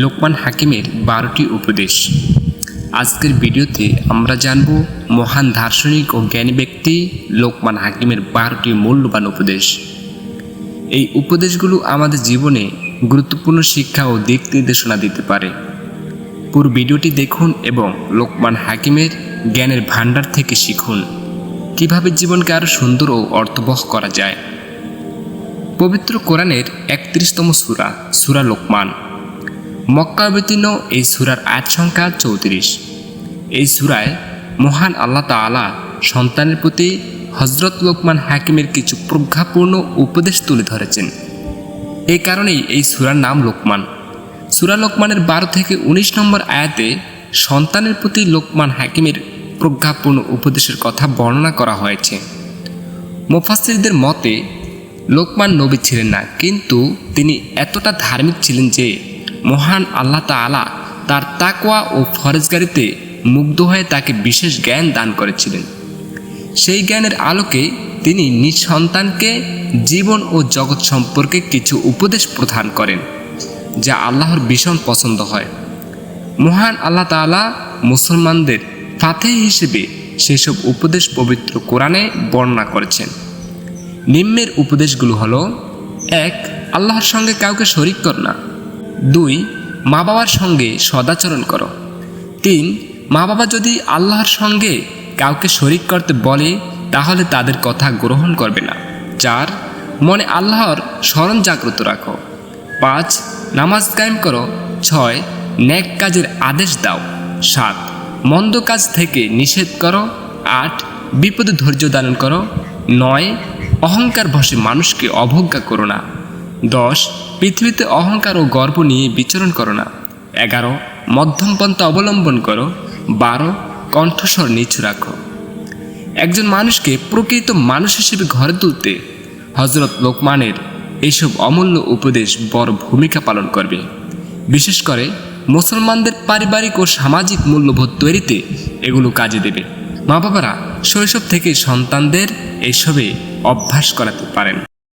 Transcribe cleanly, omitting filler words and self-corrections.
লোকমান হাকিমের 12টি উপদেশ। আজকের ভিডিওতে আমরা জানব মহান দার্শনিক ও জ্ঞানী ব্যক্তি লোকমান হাকিমের 12টি মূল্যবান উপদেশ। এই উপদেশগুলো আমাদের জীবনে গুরুত্বপূর্ণ শিক্ষা ও দিক নির্দেশনা দিতে পারে। পুরো ভিডিওটি দেখুন এবং লোকমান হাকিমের জ্ঞানের ভাণ্ডার থেকে শিখুন কিভাবে জীবনকে আরও সুন্দর ও অর্থবহ করা যায়। পবিত্র কোরআনের 31তম সূরা সূরা লোকমান। মক্কা অবতীর্ণ এই সূরার আয়াত সংখ্যা 34। এই সূরায় মহান আল্লাহ তাআলা সন্তানের প্রতি হযরত লোকমান হাকিমের কিছু প্রজ্ঞাপূর্ণ উপদেশ তুলে ধরেছেন। এই কারণেই এই সূরার নাম লোকমান। সূরা লোকমানের 12 থেকে 19 নম্বর আয়াতে সন্তানের প্রতি লোকমান হাকিমের প্রজ্ঞাপূর্ণ উপদেশের কথা বর্ণনা করা হয়েছে। মুফাসসিরদের মতে লোকমান নবী ছিলেন না, কিন্তু তিনি এতটা ধার্মিক ছিলেন যে মহান আল্লাহ তাআলা তার তাকওয়া ও ফরজগারিতে মুগ্ধ হয়ে তাকে বিশেষ জ্ঞান দান করেছিলেন। সেই জ্ঞানের আলোকে তিনি নিজ সন্তানকে জীবন ও জগৎ সম্পর্কে কিছু উপদেশ প্রদান করেন, যা আল্লাহর ভীষণ পছন্দ হয়। মহান আল্লাহ তাআলা মুসলমানদের ফাতেহ হিসেবে সেসব উপদেশ পবিত্র কোরআনে বর্ণনা করেছেন। নিম্নের উপদেশগুলো হলো: 1. আল্লাহর সঙ্গে কাউকে শরীক কর না। 2. মা বাবার সঙ্গে সদাচরণ করো। 3. মা বাবা যদি আল্লাহর সঙ্গে কাউকে শরীক করতে বলে তাহলে তাদের কথা গ্রহণ করবে না। 4. মনে আল্লাহর স্মরণ জাগ্রত রাখো। 5. নামাজ কায়েম করো। 6. নেক কাজের আদেশ দাও। 7. মন্দ কাজ থেকে নিষেধ করো। 8. বিপদে ধৈর্য ধারণ করো। 9. অহংকার বশে মানুষকে অবজ্ঞা করো না। 10. পৃথিবীতে অহংকার ও গর্ব নিয়ে বিচরণ করো না। 11. মধ্যম পন্থা অবলম্বন করো। 12. কণ্ঠস্বর নিচু রাখো। একজন মানুষকে প্রকৃত মানুষ হিসেবে গড়ে তুলতে হযরত লোকমানের এইসব অমূল্য উপদেশ বড় ভূমিকা পালন করবে। বিশেষ করে মুসলমানদের পারিবারিক ও সামাজিক মূল্যবোধ তৈরিতে এগুলো কাজে দেবে। মা বাবারা শৈশব থেকে সন্তানদের এইসবে অভ্যাস করাতে পারেন।